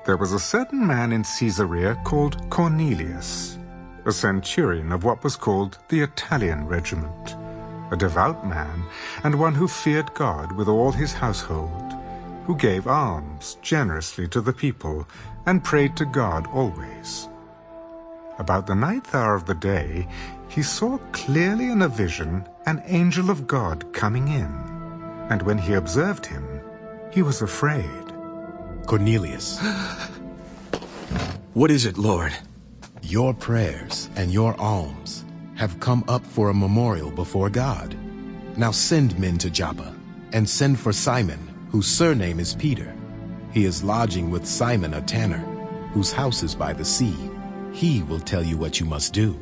There was a certain man in Caesarea called Cornelius, a centurion of what was called the Italian regiment, a devout man, and one who feared God with all his household, who gave alms generously to the people, and prayed to God always. About the 9th hour of the day, he saw clearly in a vision an angel of God coming in, and when he observed him, he was afraid. Cornelius. What is it, Lord? Your prayers and your alms have come up for a memorial before God. Now send men to Joppa, and send for Simon, whose surname is Peter. He is lodging with Simon a tanner, whose house is by the sea. He will tell you what you must do.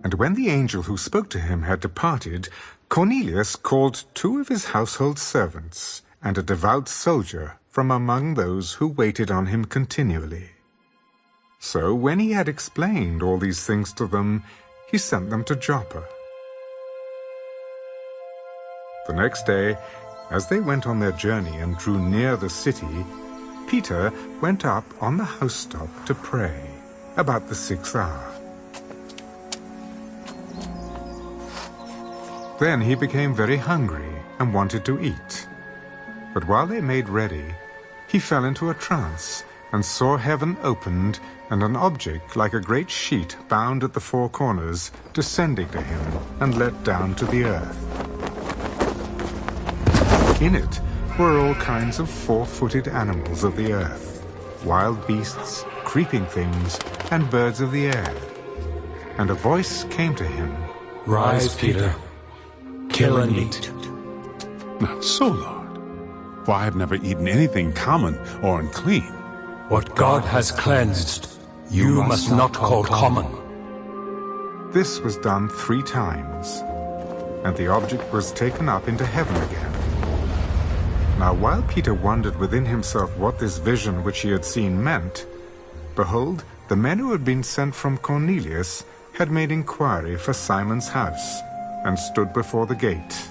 And when the angel who spoke to him had departed, Cornelius called 2 of his household servants, and a devout soldier from among those who waited on him continually. So when he had explained all these things to them, he sent them to Joppa. The next day, as they went on their journey and drew near the city, Peter went up on the housetop to pray, about the 6th hour. Then he became very hungry and wanted to eat. But while they made ready, he fell into a trance, and saw heaven opened, and an object like a great sheet bound at the 4 corners, descending to him and let down to the earth. In it were all kinds of 4-footed animals of the earth, wild beasts, creeping things, and birds of the air. And a voice came to him, Rise, Peter, kill and eat. Not so, Lord, for I have never eaten anything common or unclean. What God has cleansed, you must not call common. This was done 3 times, and the object was taken up into heaven again. Now while Peter wondered within himself what this vision which he had seen meant, behold, the men who had been sent from Cornelius had made inquiry for Simon's house, and stood before the gate.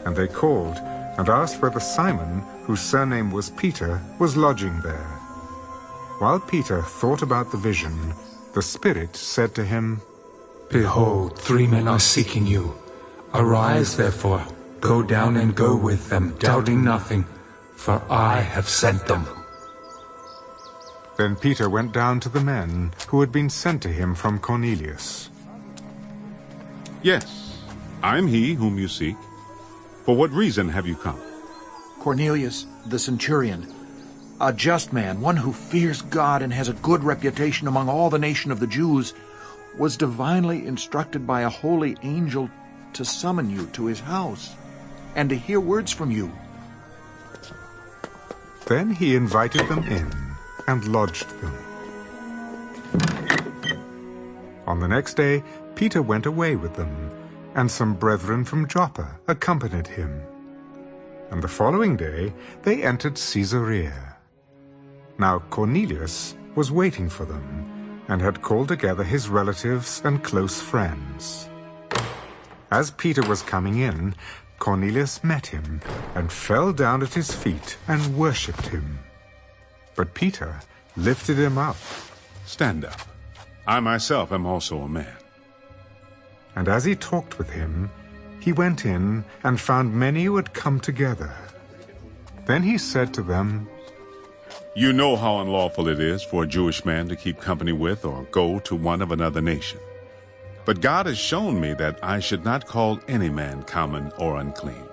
And they called and asked whether Simon, whose surname was Peter, was lodging there. While Peter thought about the vision, the Spirit said to him, Behold, 3 men are seeking you. Arise, therefore, go down and go with them, doubting nothing, for I have sent them. Then Peter went down to the men who had been sent to him from Cornelius. Yes, I am he whom you seek. For what reason have you come? Cornelius, the centurion, a just man, one who fears God and has a good reputation among all the nation of the Jews, was divinely instructed by a holy angel to summon you to his house and to hear words from you. Then he invited them in and lodged them. On the next day, Peter went away with them, and some brethren from Joppa accompanied him. And the following day they entered Caesarea. Now Cornelius was waiting for them, and had called together his relatives and close friends. As Peter was coming in, Cornelius met him, and fell down at his feet and worshipped him. But Peter lifted him up. Stand up. I myself am also a man. And as he talked with him, he went in and found many who had come together. Then he said to them, You know how unlawful it is for a Jewish man to keep company with or go to one of another nation. But God has shown me that I should not call any man common or unclean.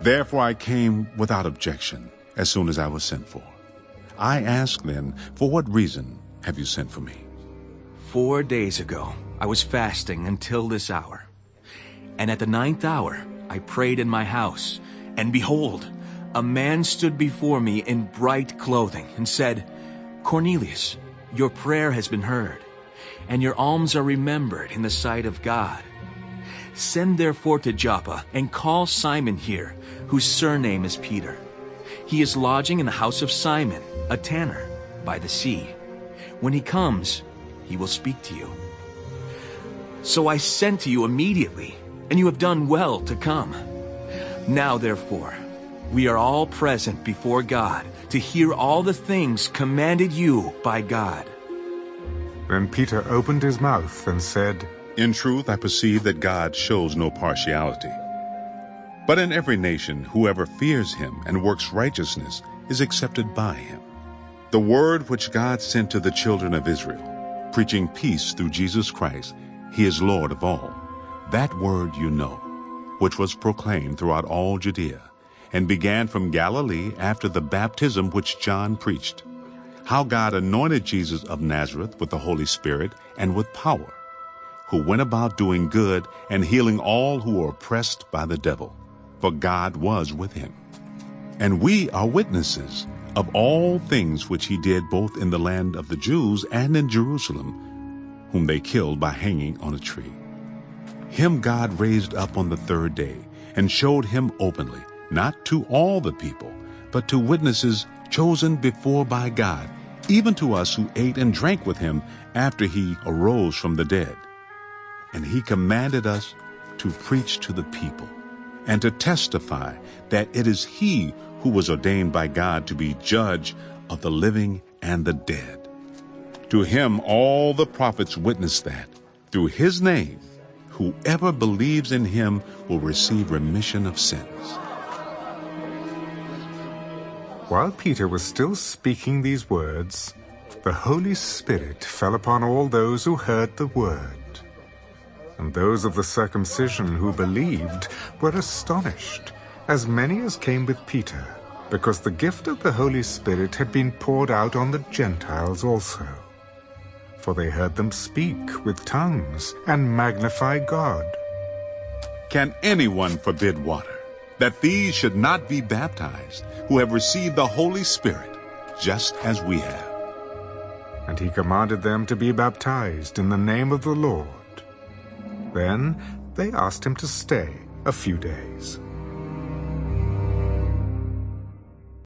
Therefore I came without objection as soon as I was sent for. I ask then, for what reason have you sent for me? 4 days ago, I was fasting until this hour. And at the 9th hour, I prayed in my house, and behold, a man stood before me in bright clothing and said, Cornelius, your prayer has been heard, and your alms are remembered in the sight of God. Send therefore to Joppa, and call Simon here, whose surname is Peter. He is lodging in the house of Simon, a tanner, by the sea. When he comes, he will speak to you. So I sent to you immediately, and you have done well to come. Now, therefore, we are all present before God to hear all the things commanded you by God. Then Peter opened his mouth and said, In truth, I perceive that God shows no partiality. But in every nation, whoever fears him and works righteousness is accepted by him. The word which God sent to the children of Israel, preaching peace through Jesus Christ, he is Lord of all. That word you know, which was proclaimed throughout all Judea, and began from Galilee after the baptism which John preached, how God anointed Jesus of Nazareth with the Holy Spirit and with power, who went about doing good and healing all who were oppressed by the devil, for God was with him. And we are witnesses of all things which he did both in the land of the Jews and in Jerusalem, whom they killed by hanging on a tree. Him God raised up on the third day, and showed him openly, not to all the people, but to witnesses chosen before by God, even to us who ate and drank with him after he arose from the dead. And he commanded us to preach to the people, and to testify that it is he who was ordained by God to be judge of the living and the dead. To him all the prophets witness that, through his name, whoever believes in him will receive remission of sins. While Peter was still speaking these words, the Holy Spirit fell upon all those who heard the word. And those of the circumcision who believed were astonished, as many as came with Peter, because the gift of the Holy Spirit had been poured out on the Gentiles also. For they heard them speak with tongues and magnify God. Can anyone forbid water, that these should not be baptized, who have received the Holy Spirit, just as we have? And he commanded them to be baptized in the name of the Lord. Then they asked him to stay a few days.